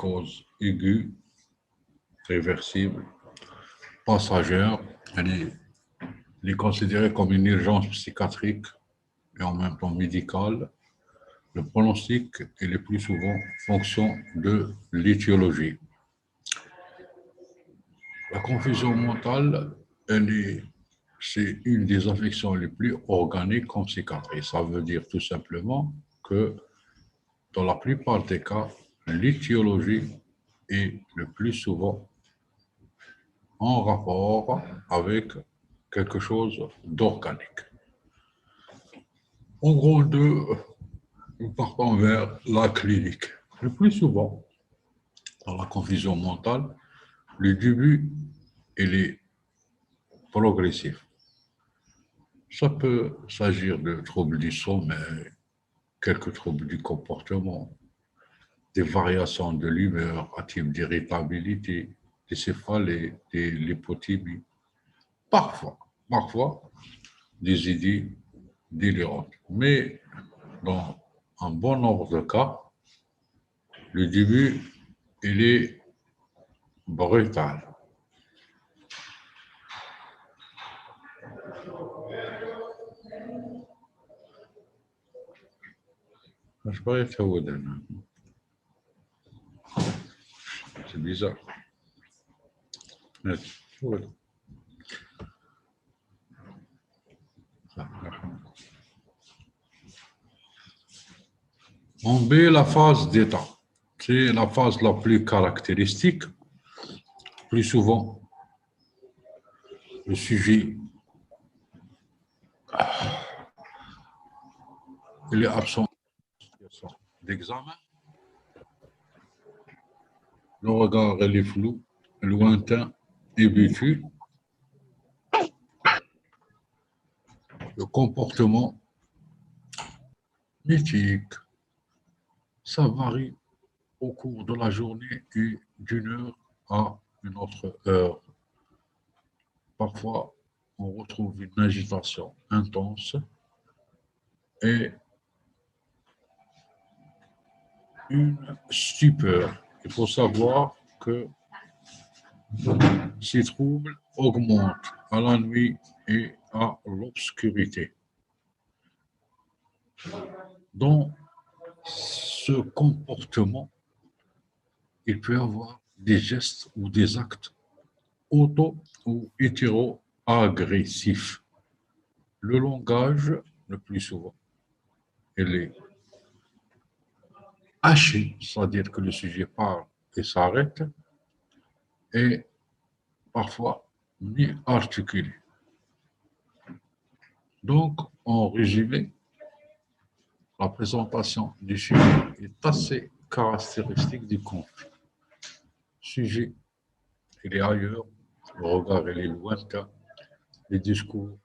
cause aiguë, réversible, passagère. Elle est considérée comme une urgence psychiatrique et en même temps médicale. Le pronostic est le plus souvent fonction de l'étiologie. La confusion mentale, c'est une des affections les plus organiques en psychiatrie. Ça veut dire tout simplement que dans la plupart des cas, l'étiologie est le plus souvent en rapport avec quelque chose d'organique. En gros, nous partons vers la clinique. Le plus souvent, dans la confusion mentale, le début, il est progressif. Ça peut s'agir de troubles du sommeil, quelques troubles du comportement, des variations de l'humeur à type d'irritabilité, des céphalées, des lipothymies. Parfois, des idées délirantes. Mais dans un bon nombre de cas, le début, il est brutal. Je peux être c'est bizarre. En B, la phase d'état. C'est la phase la plus caractéristique. Plus souvent, le sujet il est absent d'examen. Le regard il est flou, lointain et butu. Le comportement mythique, ça varie au cours de la journée et d'une heure à une autre heure. Parfois, on retrouve une agitation intense et une stupeur. Il faut savoir que ces troubles augmentent à la nuit et à l'obscurité. Dans ce comportement, il peut y avoir des gestes ou des actes auto- ou hétéro-agressifs. Le langage, le plus souvent, il est haché, c'est-à-dire que le sujet parle et s'arrête, et parfois ni articulé. Donc, en résumé, la présentation du sujet est assez caractéristique du conflit. Le sujet, il est ailleurs, le regard, il est lointain, les discours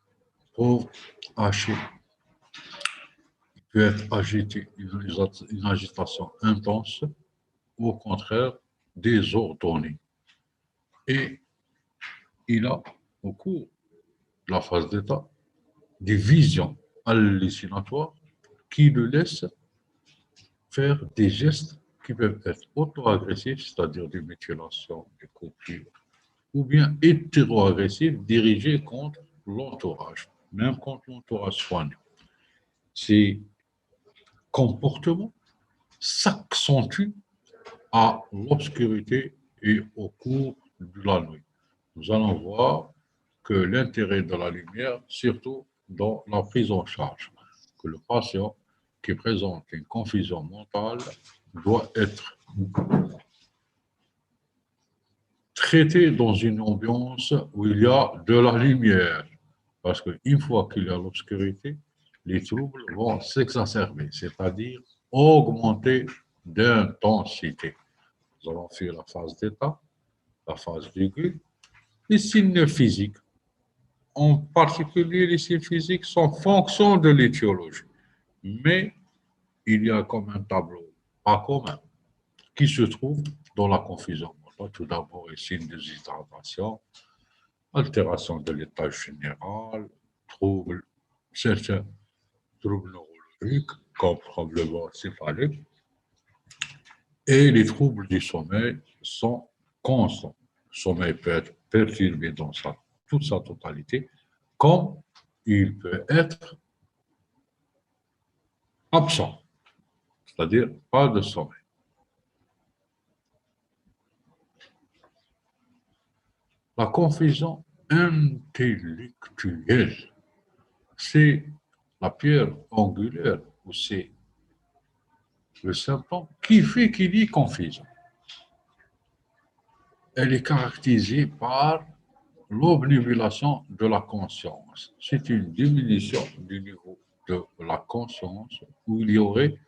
pauvres, hachés, il peut être agité, une agitation intense, ou au contraire, désordonnée. Et il a, au cours de la phase d'état, des visions hallucinatoires qui le laissent faire des gestes qui peuvent être auto-agressifs, c'est-à-dire des mutilations, des coupures, ou bien hétéro-agressifs dirigés contre l'entourage, même contre l'entourage soignant. Ces comportements s'accentuent à l'obscurité et au cours de la nuit. Nous allons voir que l'intérêt de la lumière, surtout dans la prise en charge, que le patient qui présente une confusion mentale doit être traité dans une ambiance où il y a de la lumière. Parce qu'une fois qu'il y a l'obscurité, les troubles vont s'exacerber, c'est-à-dire augmenter d'intensité. Nous allons faire la phase d'état, la phase aiguë. Les signes physiques, en particulier les signes physiques, sont fonction de l'étiologie. Mais il y a comme un tableau pas commun qui se trouve dans la confusion. Tout d'abord, les signes de déshydratation, altération de l'état général, certains troubles neurologiques, comme probablement céphaliques, Et les troubles du sommeil sont constants. Le sommeil peut être perturbé dans toute sa totalité, comme il peut être absent, c'est-à-dire pas de sommeil. La confusion intellectuelle, c'est la pierre angulaire ou c'est le symptôme qui fait qu'il y ait confusion. Elle est caractérisée par l'obnubilation de la conscience. C'est une diminution du niveau de la conscience où il y aurait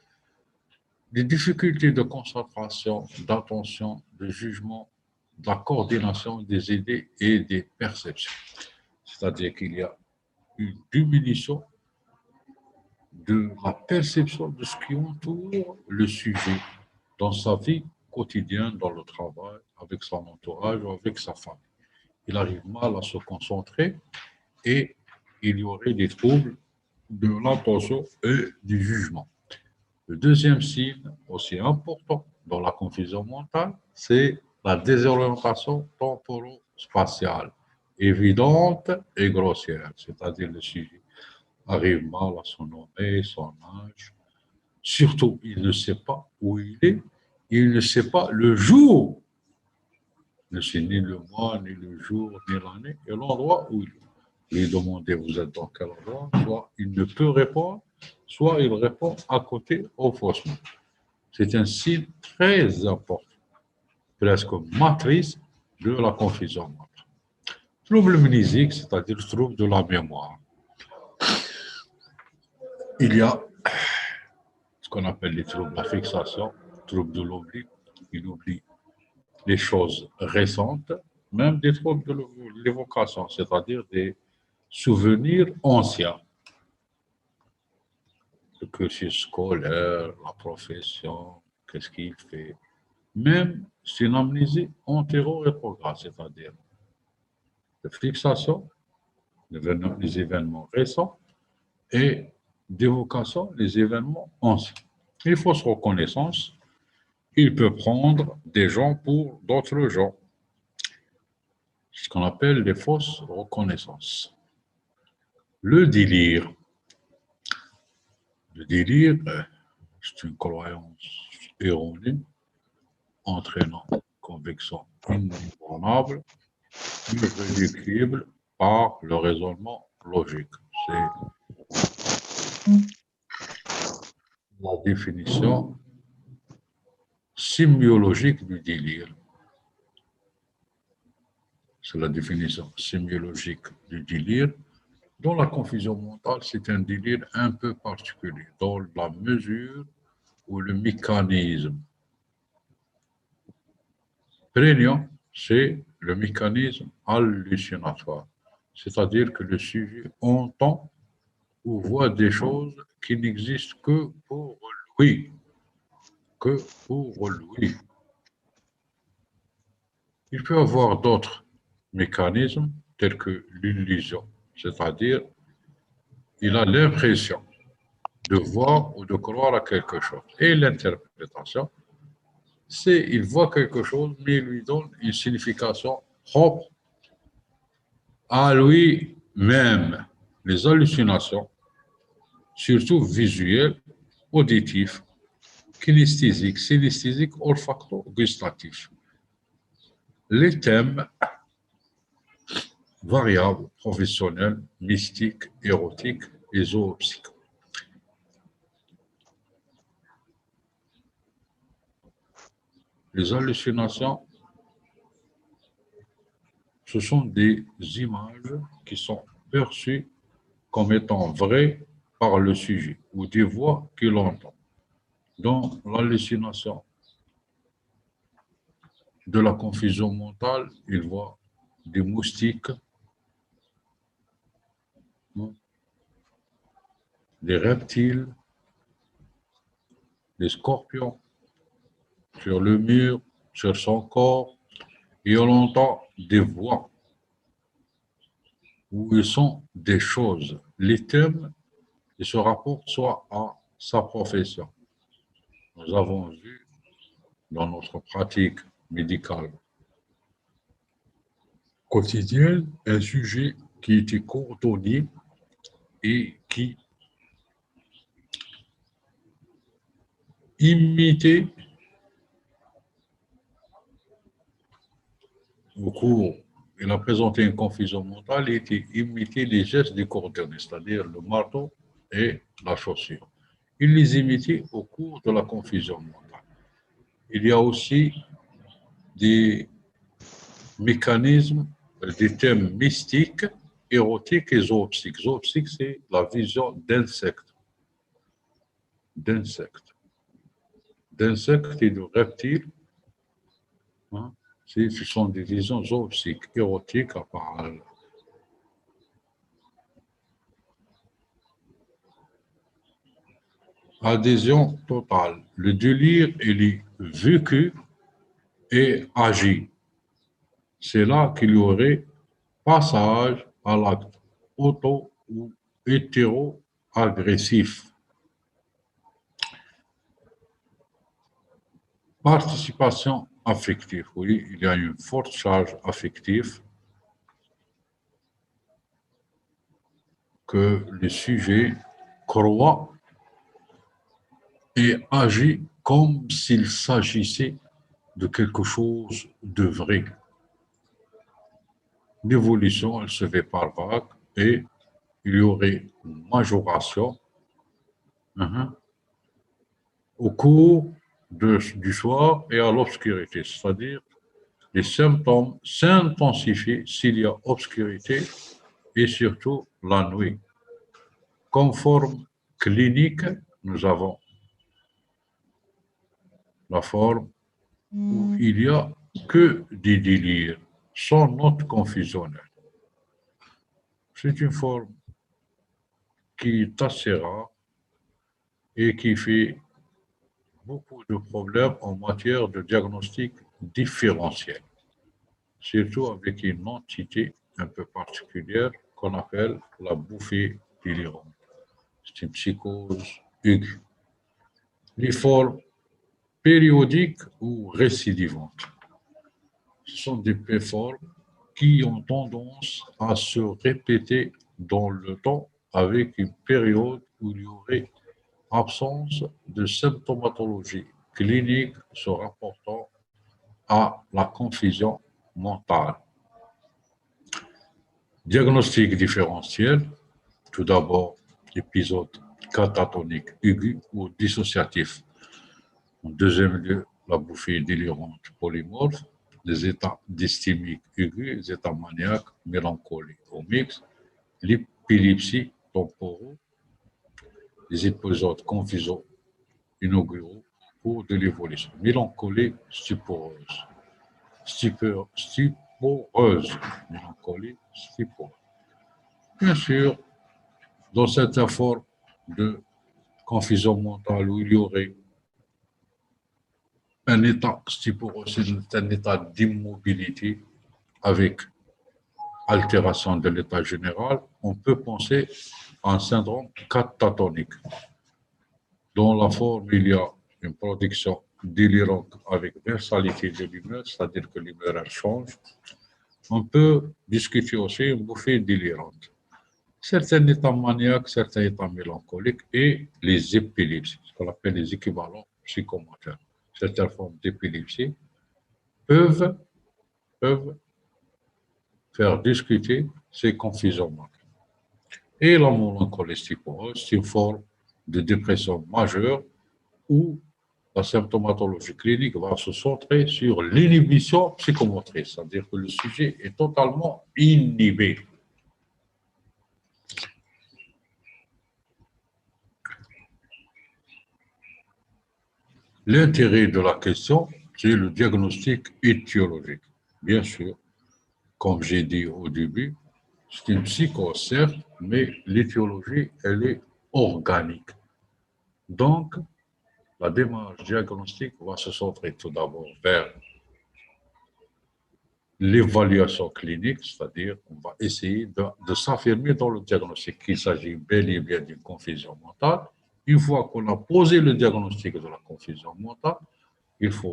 des difficultés de concentration, d'attention, de jugement, de la coordination des idées et des perceptions. C'est-à-dire qu'il y a une diminution de la perception de ce qui entoure le sujet dans sa vie quotidienne, dans le travail, avec son entourage ou avec sa famille. Il arrive mal à se concentrer et il y aurait des troubles de l'attention et du jugement. Le deuxième signe, aussi important dans la confusion mentale, c'est la désorientation temporo-spatiale, évidente et grossière, c'est-à-dire le sujet arrive mal à son nom et son âge. Surtout, il ne sait pas où il est, il ne sait pas le jour, il ne sait ni le mois, ni le jour, ni l'année, et l'endroit où il est. Lui demander vous êtes dans quel endroit, soit il ne peut répondre, soit il répond à côté au faussement. C'est un signe très important, presque matrice de la confusion mentale. Trouble mnésique, c'est-à-dire le trouble de la mémoire. Il y a ce qu'on appelle les troubles de la fixation, troubles de l'oubli. Il oublie les choses récentes, même des troubles de l'évocation, c'est-à-dire des souvenirs anciens. Le cursus scolaire, la profession, qu'est-ce qu'il fait. Même c'est une amnésie antéro-rétrograde, c'est-à-dire de fixation, les événements récents, et d'évocation, les événements anciens. Il faut se reconnaissance. Il peut prendre des gens pour d'autres gens, ce qu'on appelle les fausses reconnaissances. Le délire. Le délire, c'est une croyance erronée entraînant une conviction inébranlable, irréductible par le raisonnement logique. C'est la définition sémiologique du délire. C'est la définition sémiologique du délire. Dans la confusion mentale, c'est un délire un peu particulier, dans la mesure où le mécanisme prégnant, c'est le mécanisme hallucinatoire. C'est-à-dire que le sujet entend ou voit des choses qui n'existent que pour lui. Que pour lui. Il peut y avoir d'autres mécanismes tels que l'illusion, c'est-à-dire il a l'impression de voir ou de croire à quelque chose. Et l'interprétation, c'est il voit quelque chose, mais il lui donne une signification propre à lui-même. Les hallucinations, surtout visuelles, auditives, kinesthésiques, synesthésiques, olfacto-gustatifs. Les thèmes variables, professionnels, mystiques, érotiques et zoopsyques. Les hallucinations, ce sont des images qui sont perçues comme étant vraies par le sujet ou des voix qu'il entend. Dans l'hallucination de la confusion mentale, il voit des moustiques, des reptiles, des scorpions sur le mur, sur son corps, et on entend des voix où ils sont des choses. Les thèmes, ils se rapportent soit à sa profession. Nous avons vu dans notre pratique médicale quotidienne, un sujet qui était coordonné et qui imitait au cours, il a présenté une confusion mentale et qui imitait les gestes du coordonné, c'est-à-dire le marteau et la chaussure. Il les imitait au cours de la confusion mentale. Il y a aussi des mécanismes, des thèmes mystiques, érotiques et zoopsiques. Zoopsique, c'est la vision d'insectes, d'insectes, d'insectes et de reptiles. Hein. Ce sont des visions zoopsiques, érotiques, à part. Adhésion totale. Le délire, il est vécu et agi. C'est là qu'il y aurait passage à l'acte auto ou hétéro-agressif. Participation affective. Oui, il y a une forte charge affective que le sujet croit et agit comme s'il s'agissait de quelque chose de vrai. L'évolution, elle se fait par vagues et il y aurait une majoration au cours du soir et à l'obscurité, c'est-à-dire les symptômes s'intensifient s'il y a obscurité et surtout la nuit. Comme forme clinique, nous avons la forme où il n'y a que des délires, sans note confusionnelle. C'est une forme qui est assez rare et qui fait beaucoup de problèmes en matière de diagnostic différentiel, surtout avec une entité un peu particulière qu'on appelle la bouffée délirante. C'est une psychose aiguë. Les formes périodiques ou récidivantes, ce sont des formes qui ont tendance à se répéter dans le temps avec une période où il y aurait absence de symptomatologie clinique se rapportant à la confusion mentale. Diagnostic différentiel, tout d'abord, épisode catatonique aigu ou dissociatif. En deuxième lieu, la bouffée délirante polymorphe, les états dysthymiques aigus, les états maniaques, mélancolie au mix, l'épilepsie temporaux, les épisodes confusion inauguraux au cours de l'évolution. Mélancolie stuporeuse. Stuporeuse. Mélancolie stuporeuse. Bien sûr, dans cette forme de confusion mentale où il y aurait un état stuporeux, c'est un état d'immobilité avec altération de l'état général, on peut penser à un syndrome catatonique. Dans la forme, il y a une production délirante avec versalité de l'humeur, c'est-à-dire que l'humeur elle change. On peut discuter aussi une bouffée délirante. Certains états maniaques, certains états mélancoliques et les épilepsies, ce qu'on appelle les équivalents psychomoteurs. Certaines formes d'épilepsie peuvent faire discuter ces confusions mentales. Et la mélancolie stuporeuse, c'est une forme de dépression majeure où la symptomatologie clinique va se centrer sur l'inhibition psychomotrice, c'est-à-dire que le sujet est totalement inhibé. L'intérêt de la question, c'est le diagnostic étiologique. Bien sûr, comme j'ai dit au début, c'est une psychose, certes, mais l'étiologie, elle est organique. Donc, la démarche diagnostique va se centrer tout d'abord vers l'évaluation clinique, c'est-à-dire on va essayer de s'affirmer dans le diagnostic qu'il s'agit bel et bien d'une confusion mentale. Une fois qu'on a posé le diagnostic de la confusion mentale, il faut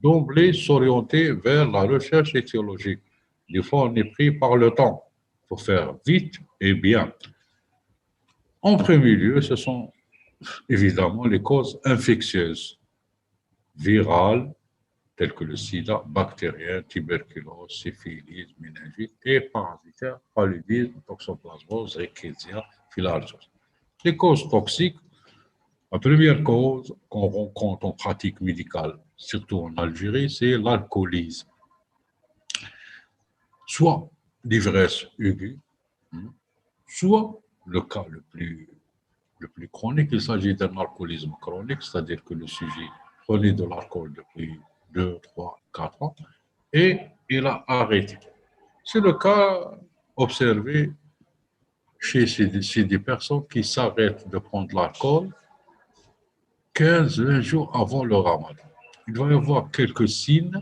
d'emblée s'orienter vers la recherche étiologique. Des fois, on est pris par le temps. Il faut faire vite et bien. En premier lieu, ce sont évidemment les causes infectieuses, virales, telles que le sida, bactérien, tuberculose, syphilis, méningite, et parasitaires, paludisme, toxoplasmose, rickettsia, filariose. Les causes toxiques, la première cause qu'on rencontre en pratique médicale, surtout en Algérie, c'est l'alcoolisme. Soit l'ivresse aiguë, soit le cas le plus chronique, il s'agit d'un alcoolisme chronique, c'est-à-dire que le sujet prenait de l'alcool depuis 2, 3, 4 ans et il a arrêté. C'est le cas observé chez des personnes qui s'arrêtent de prendre l'alcool 15-20 jours avant le ramadan. Il va y avoir quelques signes,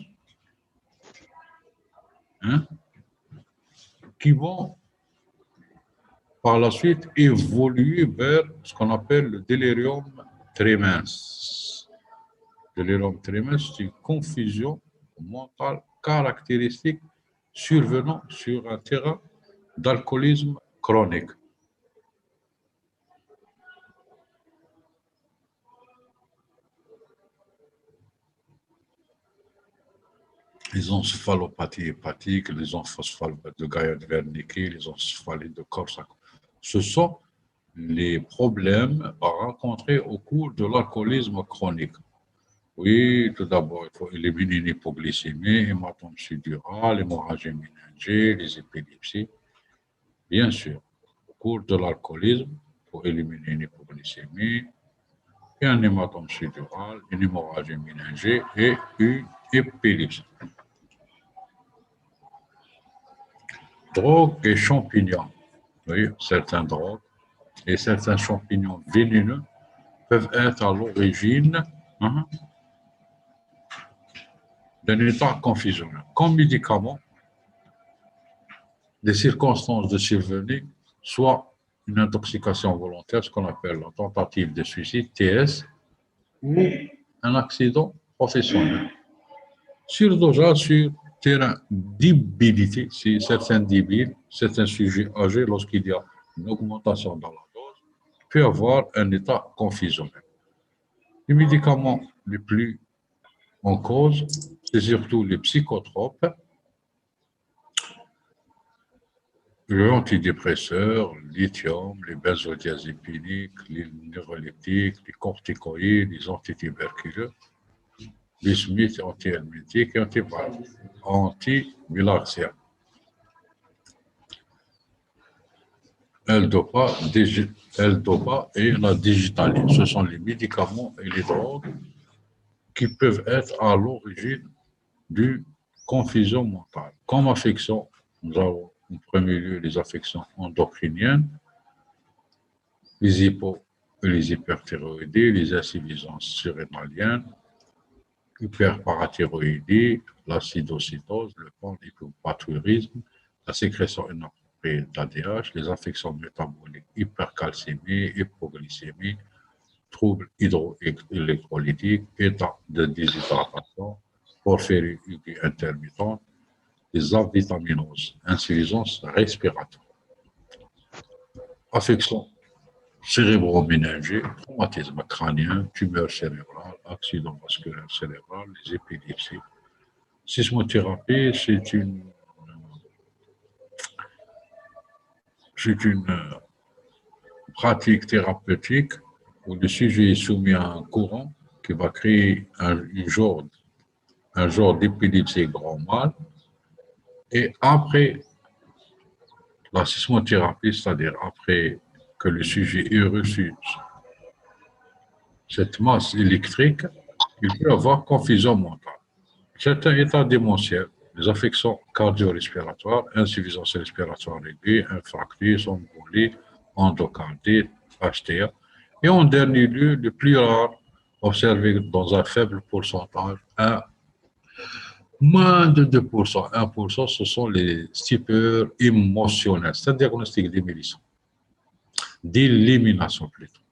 hein, qui vont par la suite évoluer vers ce qu'on appelle le délirium tremens. Le délirium tremens, c'est une confusion mentale caractéristique survenant sur un terrain d'alcoolisme chronique. Les encéphalopathies hépatiques, les encéphalopathie de Gaillard-Wernicke, les encéphalites de Korsakoff. Ce sont les problèmes rencontrés au cours de l'alcoolisme chronique. Oui, tout d'abord, il faut éliminer l'hypoglycémie, hématome subdural, l'hémorragie méningée, les épilepsies. Bien sûr, au cours de l'alcoolisme, il faut éliminer une hypoglycémie, et un hématome subdural, une hémorragie méningée et une épilepsie. Drogues et champignons. Oui, certains drogues et certains champignons vénéneux peuvent être à l'origine, hein, d'un état confusionnel. Comme médicament, des circonstances de survenue, soit une intoxication volontaire, ce qu'on appelle la tentative de suicide, TS, ou un accident professionnel. Surdosage sur terrain d'immobilité, si certains débiles, certains sujets âgés, lorsqu'il y a une augmentation dans la dose, peut avoir un état confusionnel. Les médicaments les plus en cause, c'est surtout les psychotropes, les antidépresseurs, le lithium, les benzodiazépiniques, les neuroleptiques, les corticoïdes, les antituberculeux, les smiths anti-helmétiques et anti-bilaxia. L-Dopa et la digitaline. Ce sont les médicaments et les drogues qui peuvent être à l'origine d'une confusion mentale. Comme affection, nous avons en premier lieu les affections endocriniennes, les hypo et les hyperthyroïdies, les insuffisances surrénaliennes, hyperparathyroïdie, l'acidocytose, le panhypopathurisme, la sécrétion inappropriée d'ADH, les infections métaboliques, hypercalcémie, hypoglycémie, troubles hydroélectrolytiques, état de déshydratation, porphyrie intermittente, les avitaminoses, insuffisance respiratoire, affection cérébro-méningée, traumatisme crânien, tumeur cérébrale, accident vasculaire cérébral, les épilepsies. Sismothérapie, c'est une pratique thérapeutique où le sujet est soumis à un courant qui va créer un genre d'épilepsie grand mal. Et après la sismothérapie, c'est-à-dire après que le sujet ait reçu cette masse électrique, il peut avoir confusion mentale. Certains états démentiels, les affections cardio-respiratoires, insuffisance respiratoire aiguë, infarctus, embolie, endocardite, HTA, et en dernier lieu, le plus rare, observé dans un faible pourcentage, moins de 2%, 1%, ce sont les stupeurs émotionnelles. C'est un diagnostic d'élimination plutôt.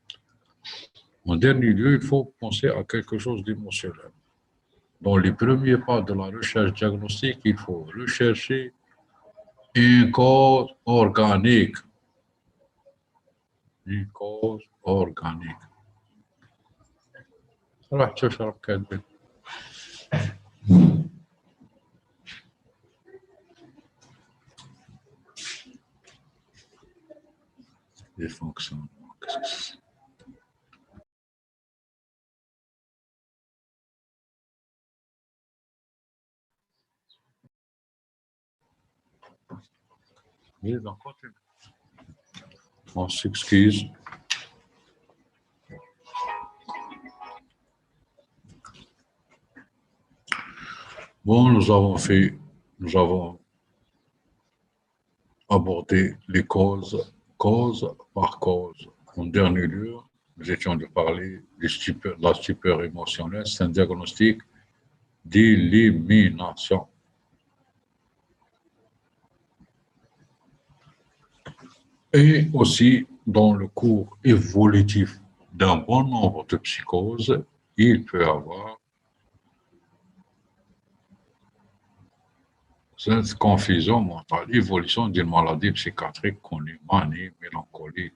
En dernier lieu, il faut penser à quelque chose d'émotionnel. Dans les premiers pas de la recherche diagnostique, il faut rechercher une cause organique. Une cause organique. راح تشرب كذب. Les fonctionnements. Qu'est-ce que c'est? Oui, donc continue. On s'excuse. Bon, nous avons abordé les causes, cause par cause. En dernier lieu, nous étions de parler de la stupeur émotionnelle, c'est un diagnostic d'élimination. Et aussi, dans le cours évolutif d'un bon nombre de psychoses, il peut y avoir cette confusion mentale, évolution d'une maladie psychiatrique connue, manie, mélancolie,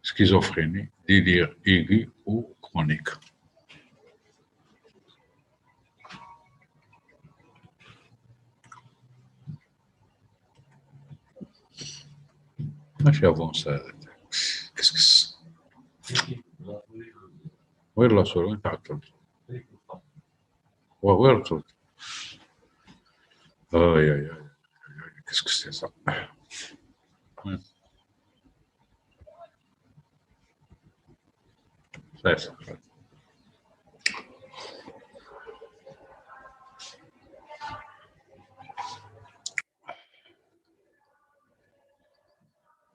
schizophrénie, délire aigu ou chronique. ماشي افونسا. كسكس وين لا صورة وين تعطل وين تعطل اي اي اي كسكس ça. C'est ça.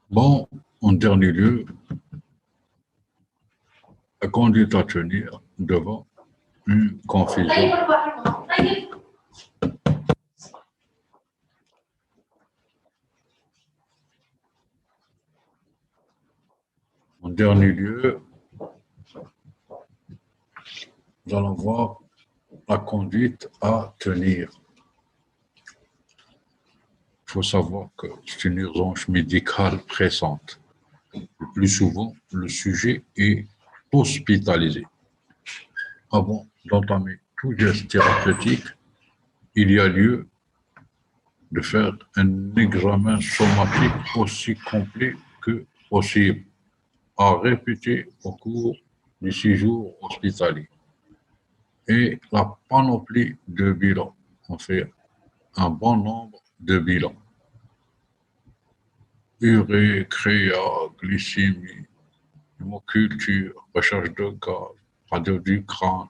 Bon, en dernier lieu, la conduite à tenir devant une confusion. En dernier lieu, nous allons voir la conduite à tenir. Il faut savoir que c'est une urgence médicale pressante. Le plus souvent, le sujet est hospitalisé. Avant d'entamer tout geste thérapeutique, il y a lieu de faire un examen somatique aussi complet que possible, à répéter au cours du séjour hospitalier. Et la panoplie de bilans. On fait un bon nombre de bilans. Urée, créa, glycémie, hémoculture, recherche de gaz, radio du crâne.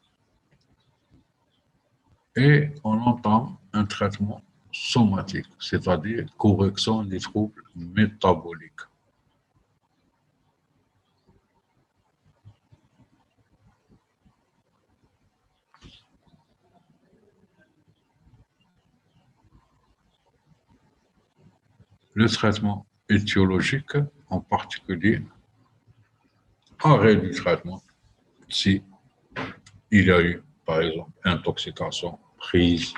Et on entame un traitement somatique, c'est-à-dire correction des troubles métaboliques. Le traitement étiologique, en particulier, arrêt du traitement, si il y a eu, par exemple, intoxication, prise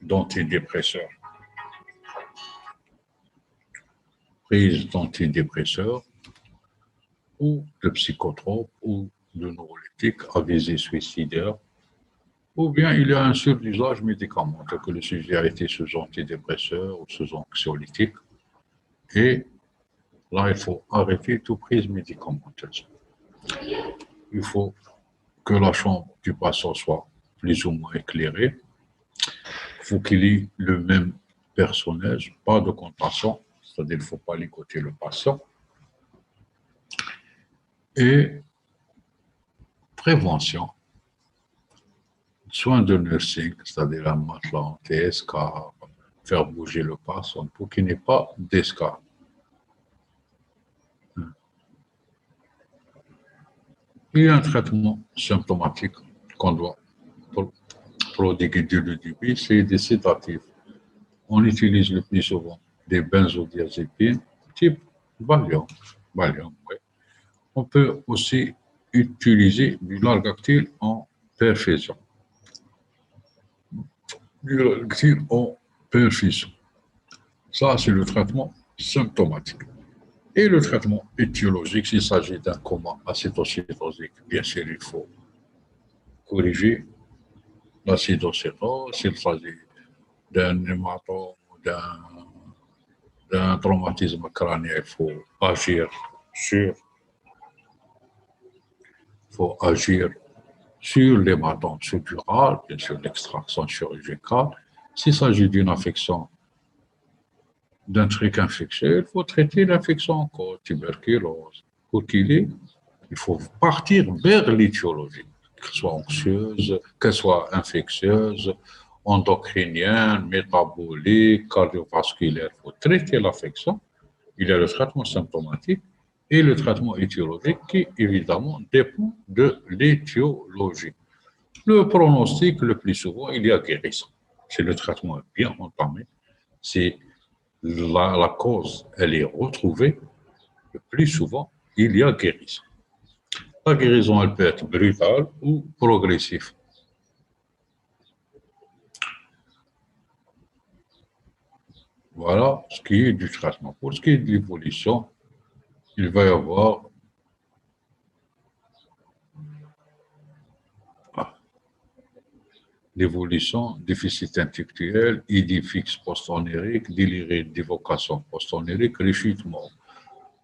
d'antidépresseurs, ou de psychotropes ou de neuroleptiques à visée suicidaire, ou bien il y a un surusage médicamenteux, que le sujet a été sous antidépresseurs ou sous anxiolytiques, et là, il faut arrêter toute prise médicamenteuse. Il faut que la chambre du patient soit plus ou moins éclairée. Il faut qu'il y ait le même personnel, pas de contaction, c'est-à-dire qu'il ne faut pas ligoter le patient. Et prévention, soins de nursing, c'est-à-dire un matelas en TSK, faire bouger le patient pour qu'il n'y ait pas d'escarre. Il y a un traitement symptomatique qu'on doit prodiguer dès le début, c'est des sédatifs. On utilise le plus souvent des benzodiazépines type Valium. Ouais. On peut aussi utiliser du Largactil en perfusion. L'uractile en perfusion. Ça, c'est le traitement symptomatique. Et le traitement étiologique, s'il s'agit d'un coma acétocétosique, bien sûr, il faut corriger l'acidocétose. S'il s'agit d'un hématome ou d'un traumatisme crânien, il faut agir sur, l'hématome sutural, bien sûr, l'extraction chirurgicale. S'il s'agit d'une affection, d'un truc infectieux, il faut traiter l'infection en cause, tuberculose. Pour qu'il ait, il faut partir vers l'étiologie, qu'elle soit anxieuse, qu'elle soit infectieuse, endocrinienne, métabolique, cardiovasculaire. Il faut traiter l'affection. Il y a le traitement symptomatique et le traitement étiologique qui, évidemment, dépend de l'étiologie. Le pronostic, le plus souvent, il y a guérison. Si le traitement est bien entamé, si la cause elle est retrouvée, le plus souvent, il y a guérison. La guérison, elle peut être brutale ou progressive. Voilà ce qui est du traitement. Pour ce qui est de l'évolution, il va y avoir l'évolution, déficit intellectuel, idée fixe post-onérique, déliré d'évocation post-onérique, réchutement.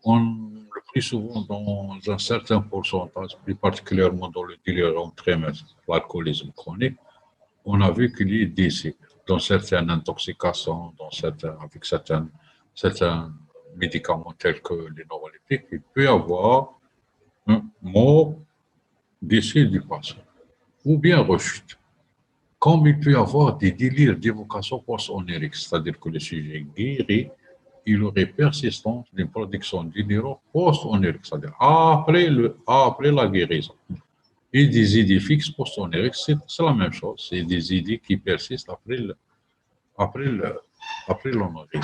Le plus souvent, dans un certain pourcentage, plus particulièrement dans le délirium tremens, l'alcoolisme chronique, on a vu qu'il y a des cycles. Dans certaines intoxications, avec certains médicaments tels que les neuroleptiques, il peut y avoir un mort, décès du patient, ou bien rechute. Comme il peut y avoir des délires d'évocation post-onérique, c'est-à-dire que le sujet guéri, il aurait persistance d'une production délirante post-onérique, c'est-à-dire après la guérison. Et des idées fixes post-onériques, c'est la même chose. C'est des idées qui persistent après l'onorisme.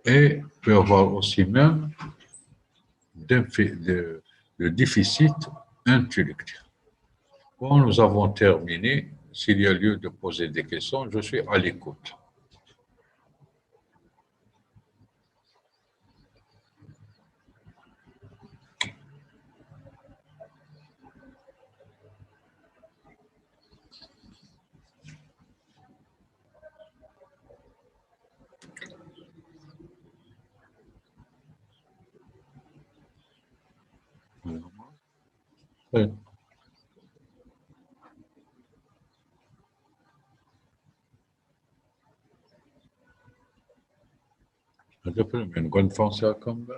Et il peut y avoir aussi même le déficit intellectuel. Bon, nous avons terminé. S'il y a lieu de poser des questions, je suis à l'écoute. Oui. Une bonne pensée comme ça.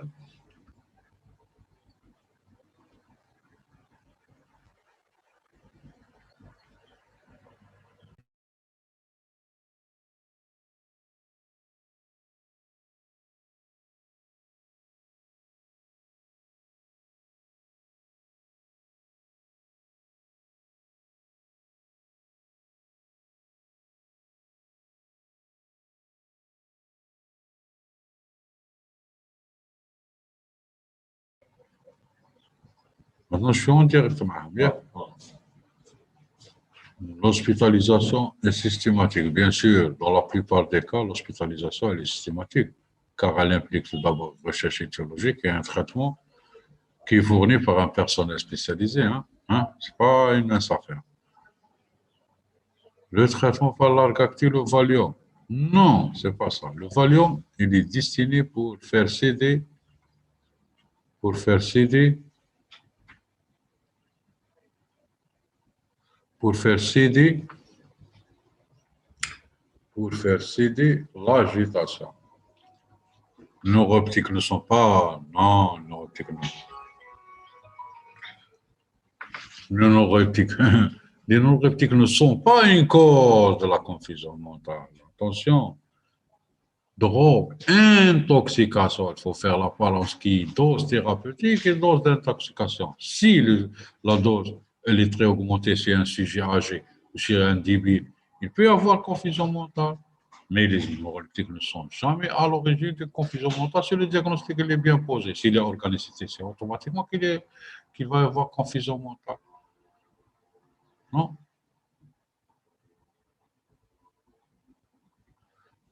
Maintenant, je suis en direct. Bien. L'hospitalisation est systématique. Bien sûr, dans la plupart des cas, l'hospitalisation est systématique, car elle implique tout d'abord une recherche étiologique et un traitement qui est fourni par un personnel spécialisé. Ce n'est pas une mince affaire. Le traitement par l'argactyle, le Valium. Non, ce n'est pas ça. Le Valium, il est destiné pour faire céder, pour faire céder, pour faire céder, pour faire céder l'agitation. Les neuroptiques ne sont pas. Non, les neuroptiques non. Les neuroptiques, les neuroptiques ne sont pas une cause de la confusion mentale. Attention. Drogue, intoxication. Il faut faire la balance qui est dose thérapeutique et dose d'intoxication. Si la dose elle est très augmentée chez un sujet âgé ou chez un débile, il peut y avoir confusion mentale. Mais les neuroleptiques ne sont jamais à l'origine de confusion mentale si le diagnostic est bien posé. S'il est organicité, c'est automatiquement qu'il va y avoir confusion mentale. Non,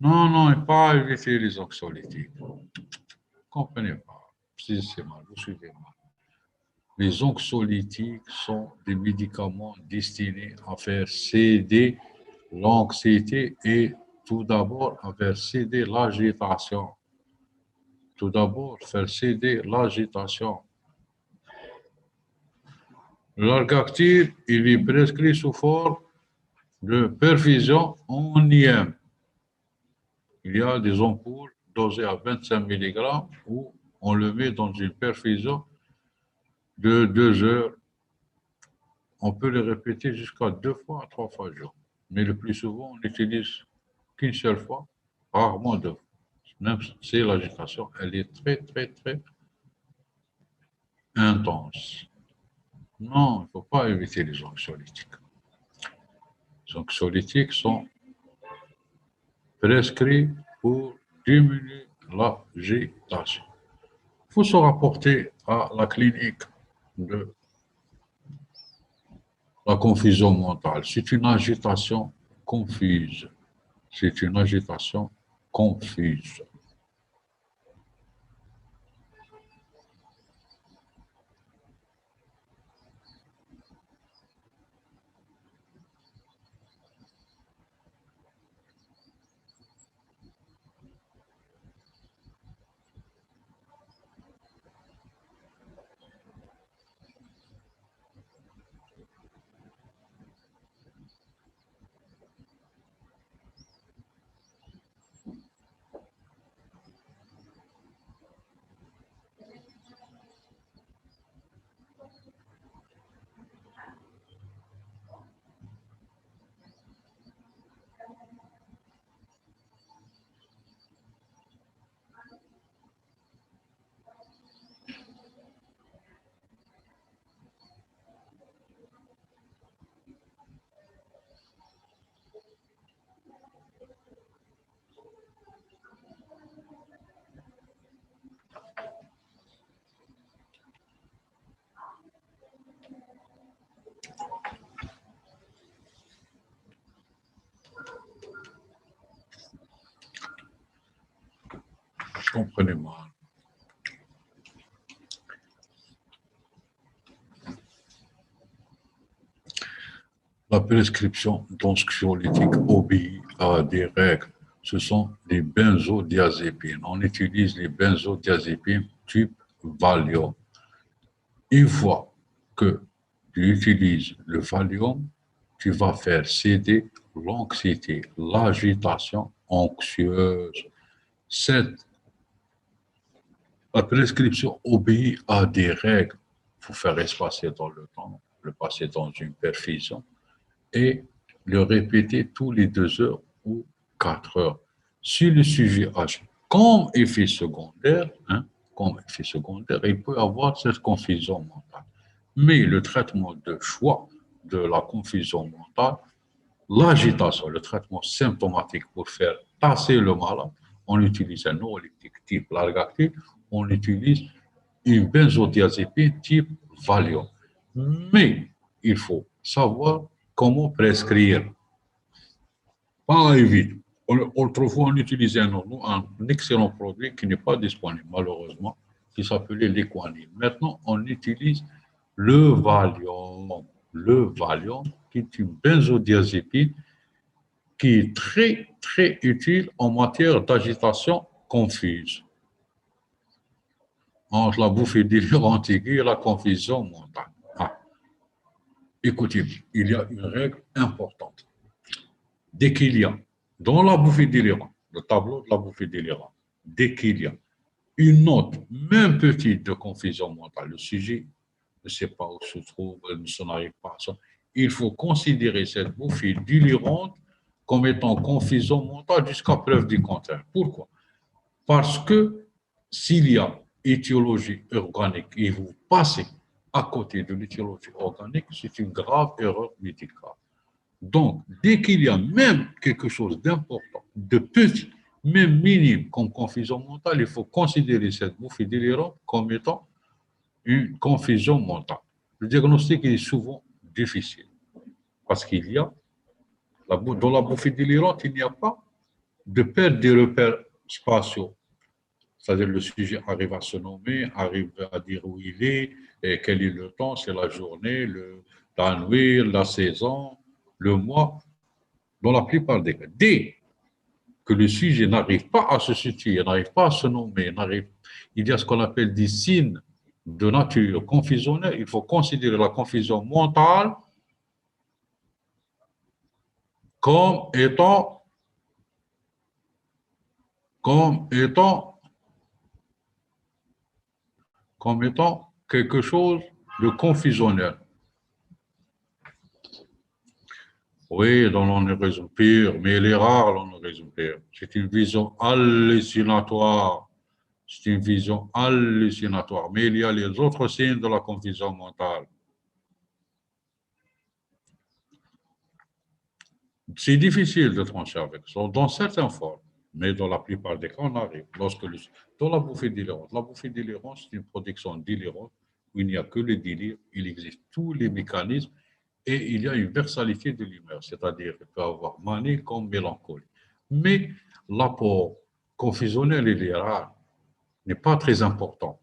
non, non, et pas éviter les anxiolytiques. Vous ne comprenez pas. Si c'est mal, vous suivez mal. Les anxiolytiques sont des médicaments destinés à faire céder l'anxiété et tout d'abord à faire céder l'agitation. Tout d'abord, faire céder l'agitation. L'Argactyl, il est prescrit sous forme de perfusion en IM. Il y a des ampoules dosées à 25 mg où on le met dans une perfusion de 2 heures. On peut le répéter jusqu'à 2 fois, 3 fois par jour. Mais le plus souvent, on n'utilise qu'une seule fois, rarement 2 fois. Même si l'agitation, elle est très, très, très intense. Non, il ne faut pas éviter les anxiolytiques. Les anxiolytiques sont prescrits pour diminuer l'agitation. Il faut se rapporter à la clinique de la confusion mentale. C'est une agitation confuse. C'est une agitation confuse. Comprenez mal. La prescription d'anxiolytiques obéit à des règles. Ce sont les benzodiazépines. On utilise les benzodiazépines type Valium. Une fois que tu utilises le Valium, tu vas faire céder l'anxiété, l'agitation anxieuse. Cette La prescription obéit à des règles. Il faut faire espacer dans le temps, le passer dans une perfusion et le répéter tous les 2 heures ou 4 heures. Si le sujet a comme effet secondaire, il peut avoir cette confusion mentale. Mais le traitement de choix de la confusion mentale, l'agitation, le traitement symptomatique pour faire passer le malade, on utilise un neuroleptique type Largactyle, on utilise une benzodiazépine type Valium. Mais il faut savoir comment prescrire. Pas vite. Autrefois, on utilisait un excellent produit qui n'est pas disponible, malheureusement, qui s'appelait l'Equanime. Maintenant, on utilise le Valium. Le Valium, qui est une benzodiazépine qui est très, très utile en matière d'agitation confuse entre la bouffée délirante aiguë et la confusion mentale. Ah, écoutez, il y a une règle importante. Dès qu'il y a, dans la bouffée délirante, le tableau de la bouffée délirante, dès qu'il y a une note, même petite, de confusion mentale, le sujet ne sait pas où se trouve, ne s'en arrive pas à ça, il faut considérer cette bouffée délirante comme étant confusion mentale jusqu'à preuve du contraire. Pourquoi? Parce que s'il y a étiologie organique et vous passez à côté de l'étiologie organique, c'est une grave erreur médicale. Donc, dès qu'il y a même quelque chose d'important, de petit, même minime comme confusion mentale, il faut considérer cette bouffée délirante comme étant une confusion mentale. Le diagnostic est souvent difficile. Parce qu'il y a, dans la bouffée délirante, il n'y a pas de perte des repères spatiaux. C'est-à-dire le sujet arrive à se nommer, arrive à dire où il est, et quel est le temps, c'est la journée, la nuit, la saison, le mois. Dans la plupart des cas, dès que le sujet n'arrive pas à se situer, n'arrive pas à se nommer, il y a ce qu'on appelle des signes de nature confusionnelle. Il faut considérer la confusion mentale comme étant, comme étant, comme étant quelque chose de confusionnel. Oui, dans l'onanisme pur, mais il est rare l'onanisme pur. C'est une vision hallucinatoire. C'est une vision hallucinatoire. Mais il y a les autres signes de la confusion mentale. C'est difficile de trancher avec ça, dans certaines formes, mais dans la plupart des cas, on arrive. Dans la bouffée délirante, c'est une production délirante où il n'y a que le délire, il existe tous les mécanismes et il y a une versalité de l'humeur, c'est-à-dire qu'il peut avoir manie comme mélancolie. Mais l'apport confusionnel, il est rare, n'est pas très important.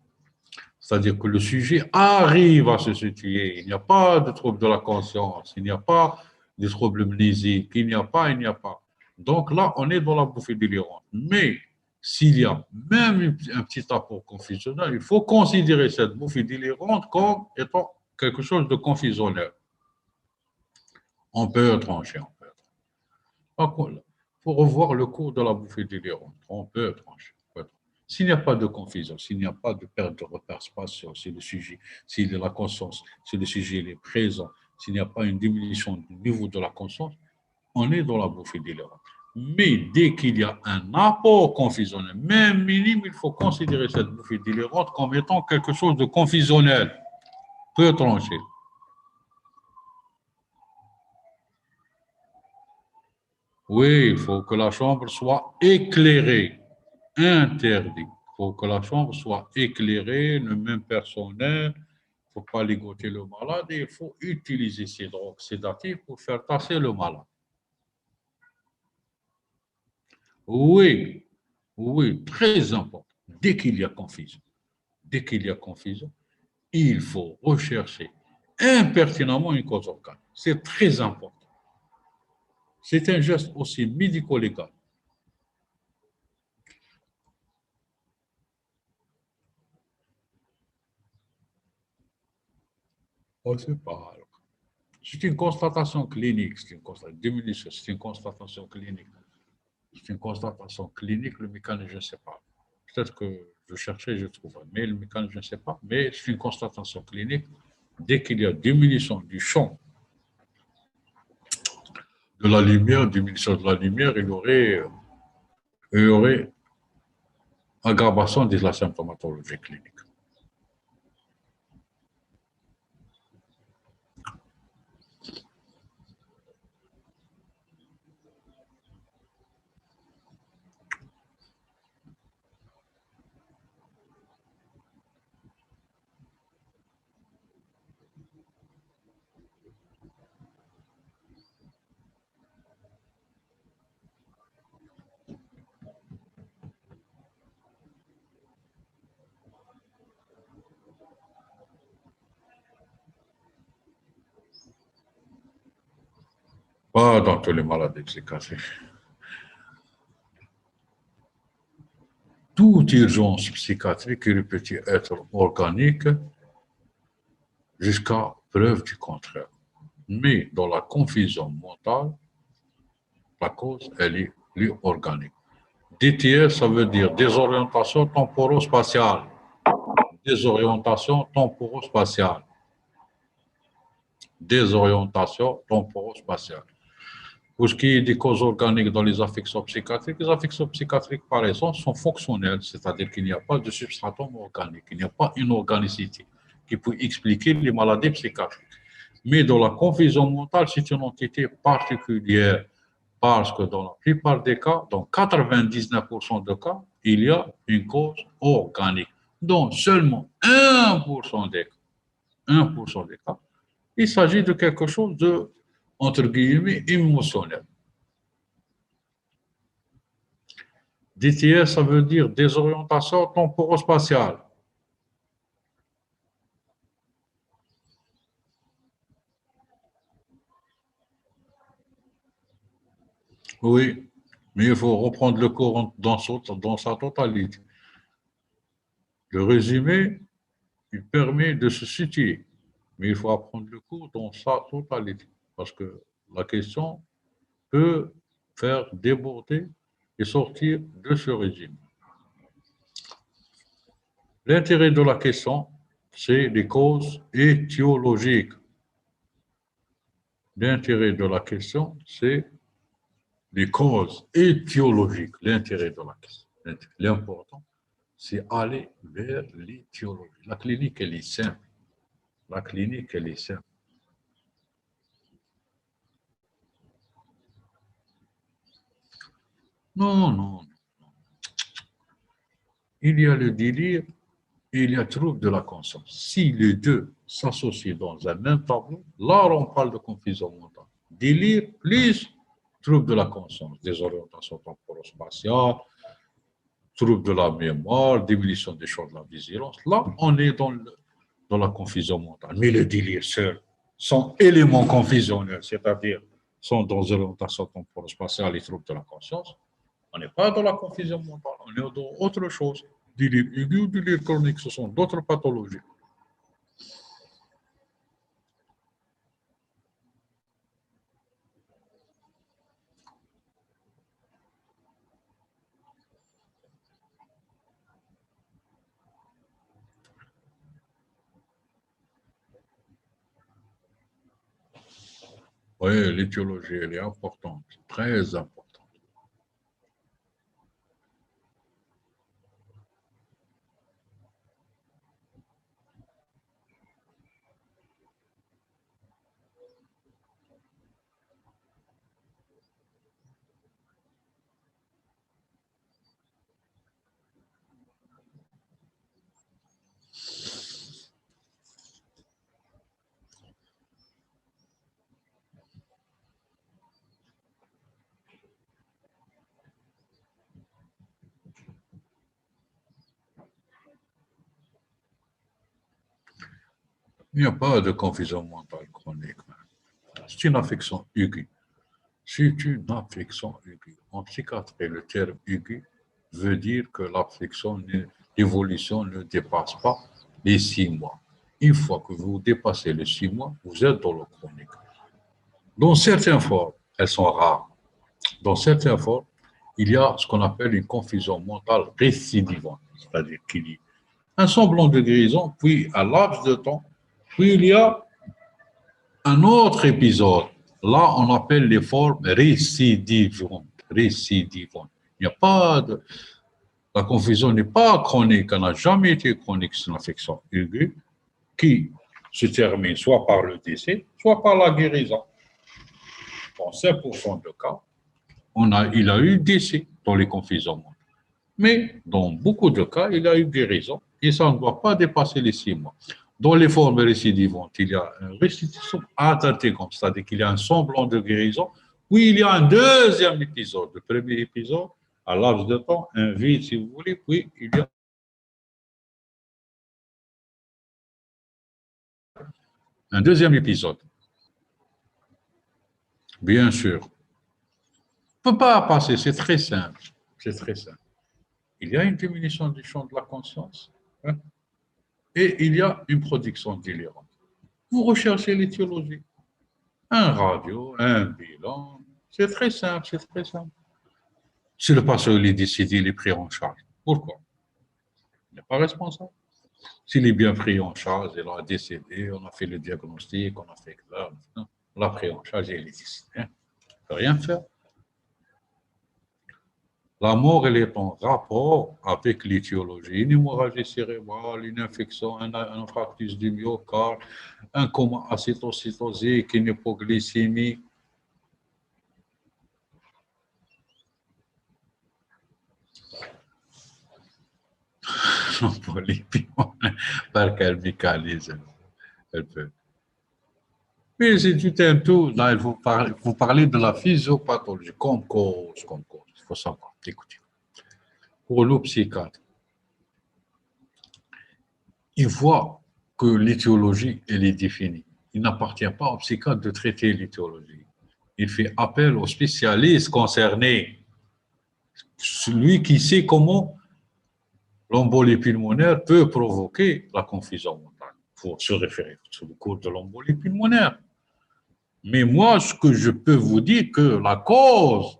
C'est-à-dire que le sujet arrive à se situer. Il n'y a pas de trouble de la conscience, il n'y a pas de trouble mnésique, il n'y a pas, il n'y a pas. Donc là, on est dans la bouffée délirante. Mais s'il y a même un petit apport confusionnel, il faut considérer cette bouffée délirante comme étant quelque chose de confusionnel. On peut trancher, on peut. Par contre, il faut revoir le cours de la bouffée délirante. On peut trancher. S'il n'y a pas de confusion, s'il n'y a pas de perte de repère spatial, si le sujet, s'il est la conscience, si le sujet est présent, s'il n'y a pas une diminution du niveau de la conscience, on est dans la bouffée délirante. Mais dès qu'il y a un apport confusionnel, même minime, il faut considérer cette bouffée délirante comme étant quelque chose de confusionnel. Peu tranché. Oui, il faut que la chambre soit éclairée. Interdit. Il faut que la chambre soit éclairée, le même personnel. Il ne faut pas ligoter le malade et il faut utiliser ces drogues sédatives pour faire passer le malade. Oui, oui, très important. Dès qu'il y a confusion, il faut rechercher impertinemment une cause organique. C'est très important. C'est un geste aussi médico-légal. On ne sait pas. C'est une constatation clinique, c'est une constatation clinique. C'est une constatation clinique, le mécanisme, je ne sais pas. Peut-être que je cherchais, je trouverai, mais le mécanisme, je ne sais pas. Mais c'est une constatation clinique. Dès qu'il y a diminution du champ de la lumière, diminution de la lumière, il y aurait aggravation de la symptomatologie clinique. Pas dans tous les maladies psychiatriques. Toute urgence psychiatrique, il peut être organique jusqu'à preuve du contraire. Mais dans la confusion mentale, la cause, elle est plus organique. DTS, ça veut dire désorientation temporo-spatiale. Désorientation temporo-spatiale. Désorientation temporo-spatiale. Pour ce qui est des causes organiques dans les affections psychiatriques par essence sont fonctionnelles, c'est-à-dire qu'il n'y a pas de substratum organique, il n'y a pas une organicité qui peut expliquer les maladies psychiatriques. Mais dans la confusion mentale, c'est une entité particulière parce que dans la plupart des cas, dans 99% des cas, il y a une cause organique. Dans seulement 1% des cas, 1% des cas, il s'agit de quelque chose entre guillemets, émotionnel. DTS, ça veut dire désorientation temporospatiale. Oui, mais il faut reprendre le cours dans sa totalité. Le résumé, il permet de se situer, mais il faut apprendre le cours dans sa totalité, parce que la question peut faire déborder et sortir de ce régime. L'intérêt de la question, c'est les causes étiologiques. L'intérêt de la question, c'est les causes étiologiques. L'intérêt de la question. L'important, c'est aller vers l'étiologie. La clinique, elle est simple. La clinique, elle est simple. Non, non. Il y a le délire et il y a trouble de la conscience. Si les deux s'associent dans un même tableau, là, on parle de confusion mentale. Délire plus trouble de la conscience, désorientation temporospatiale, trouble de la mémoire, diminution des champs de la vigilance. Là, on est dans la confusion mentale. Mais le délire seul, sans élément confusionnel, c'est-à-dire sans désorientation temporospatiale et trouble de la conscience, on n'est pas dans la confusion mentale, on est dans autre chose. Délire aigu ou délire chronique, ce sont d'autres pathologies. Oui, l'étiologie, elle est importante, très importante. Il n'y a pas de confusion mentale chronique. C'est une affection aiguë. C'est une affection aiguë. En psychiatrie, le terme aigu veut dire que l'affection, l'évolution ne dépasse pas les 6 mois. Une fois que vous dépassez les 6 mois, vous êtes dans le chronique. Dans certaines formes, elles sont rares. Dans certaines formes, il y a ce qu'on appelle une confusion mentale récidivante, c'est-à-dire qu'il y a un semblant de guérison, puis un laps de temps, puis il y a un autre épisode. Là, on appelle les formes récidivantes. Récidivantes. Il n'y a pas de... La confusion n'est pas chronique, elle n'a jamais été chronique, c'est une affection aiguë qui se termine soit par le décès, soit par la guérison. Dans 5% de cas, il a eu décès dans les confusions. Mais dans beaucoup de cas, il a eu guérison et ça ne doit pas dépasser les 6 mois. Dans les formes récidivantes, il y a une restitution intégrante, c'est-à-dire qu'il y a un semblant de guérison, puis il y a un deuxième épisode. Le premier épisode, à laps de temps, un vide si vous voulez, puis il y a un deuxième épisode. Bien sûr. On ne peut pas passer, c'est très simple. C'est très simple. Il y a une diminution du champ de la conscience, hein, et il y a une production délirante. Vous recherchez l'étiologie. Un radio, un bilan, c'est très simple, c'est très simple. Si le patient est décédé, il est pris en charge. Pourquoi? Il n'est pas responsable. S'il est bien pris en charge, il a décédé, on a fait le diagnostic, on a fait ça, on l'a pris en charge et il est décédé. On ne peut rien faire. La mort, elle est en rapport avec l'étiologie. Une hémorragie cérébrale, une infection, un infarctus du myocarde, un coma acétocytosique, une hypoglycémie. Non, pour les piments, par quel mécanisme elle peut. Mais c'est tout un tout. Là, vous parlez de la physiopathologie comme cause, comme cause. Il faut savoir. Écoutez, pour le psychiatre, il voit que l'étiologie, elle est définie. Il n'appartient pas au psychiatre de traiter l'étiologie. Il fait appel aux spécialistes concernés, celui qui sait comment l'embolie pulmonaire peut provoquer la confusion mentale. Il faut se référer sur le cours de l'embolie pulmonaire. Mais moi, ce que je peux vous dire, que la cause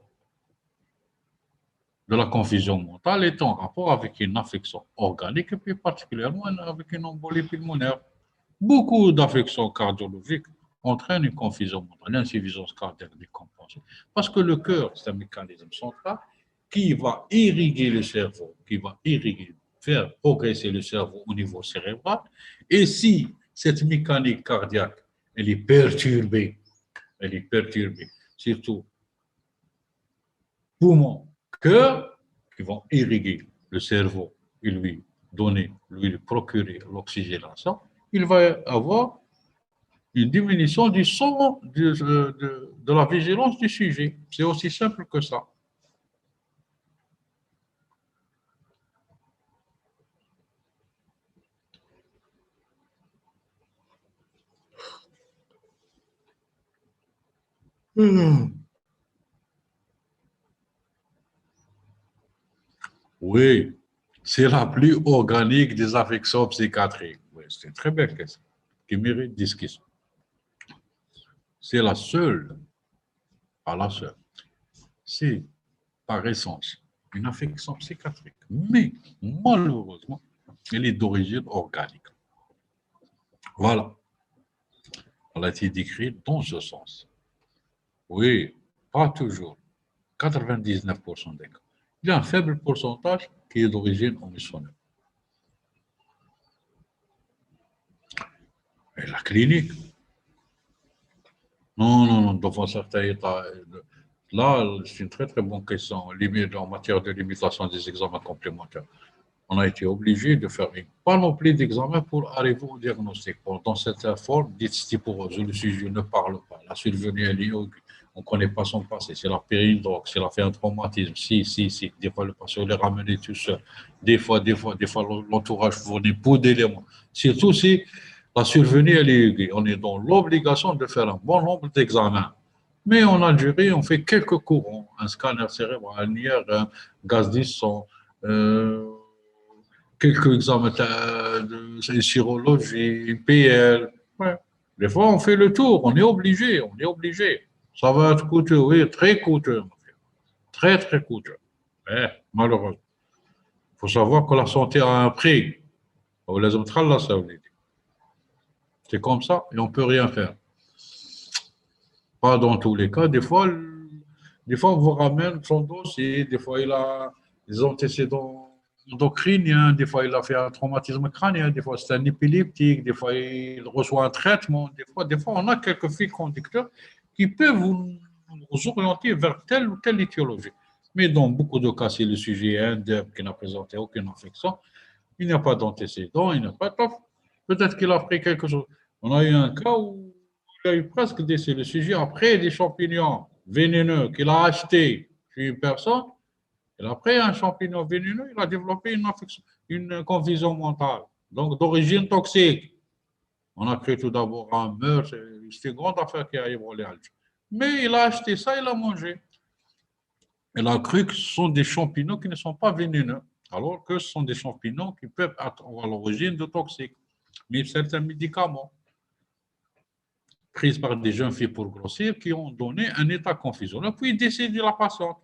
de la confusion mentale est en rapport avec une affection organique et plus particulièrement avec une embolie pulmonaire. Beaucoup d'affections cardiologiques entraînent une confusion mentale, une insuffisance cardiaque décompensée. Parce que le cœur, c'est un mécanisme central qui va irriguer le cerveau, qui va irriguer, faire progresser le cerveau au niveau cérébral. Et si cette mécanique cardiaque, elle est perturbée, surtout poumons, cœur, qui vont irriguer le cerveau et lui donner, lui procurer l'oxygénation, il va avoir une diminution du son de la vigilance du sujet. C'est aussi simple que ça. Oui, c'est la plus organique des affections psychiatriques. Oui, c'est une très belle question qui mérite discussion. C'est la seule, pas la seule. C'est par essence une affection psychiatrique. Mais malheureusement, elle est d'origine organique. Voilà, elle a été décrite dans ce sens. Oui, pas toujours. 99% des cas. Il y a un faible pourcentage qui est d'origine omissionnelle. Et la clinique, non, non, non, devant certains états. Là, c'est une très, très bonne question. En matière de limitation des examens complémentaires, on a été obligé de faire une panoplie d'examens pour arriver au diagnostic. Dans cette forme, d'osteoporose, le sujet ne parle pas. La survenue est liée, on ne connaît pas son passé. C'est la périndrogue, s'il a fait un traumatisme. Si. Des fois, le patient les ramené tout seul. Des fois, l'entourage fournit peu d'éléments. Surtout si la survenue est liée. On est dans l'obligation de faire un bon nombre d'examens. Mais en Algérie, on fait quelques courants. Un scanner cérébral, un IR, un gaz du sang, quelques examens de chirologie, PL. Ouais. Des fois, on fait le tour, on est obligé, on est obligé. Ça va être coûteux, oui, très coûteux. Très, très coûteux. Ouais, malheureusement. Il faut savoir que la santé a un prix. C'est comme ça et on ne peut rien faire. Pas dans tous les cas. Des fois, on vous ramène son dossier. Des fois, il a des antécédents endocriniens. Des fois, il a fait un traumatisme crânien. Des fois, c'est un épileptique. Des fois, il reçoit un traitement. Des fois, on a quelques fils conducteurs qui peuvent vous orienter vers telle ou telle étiologie. Mais dans beaucoup de cas, si le sujet est indemne, qui n'a présenté aucune infection, il n'y a pas d'antécédent, il n'y a pas de... Peut-être qu'il a pris quelque chose. On a eu un cas où il a eu presque décès. Le sujet après des champignons vénéneux qu'il a achetés chez une personne. Et après un champignon vénéneux, il a développé une infection, une confusion mentale, donc d'origine toxique. On a cru tout d'abord un meurtre, c'est une grande affaire qui a évolué à Alger. Mais il a acheté ça, il a mangé. Il a cru que ce sont des champignons qui ne sont pas vénéneux, alors que ce sont des champignons qui peuvent être à l'origine de toxiques. Mais certains médicaments pris par des jeunes filles pour grossir qui ont donné un état confusionnel, puis décédé la patiente.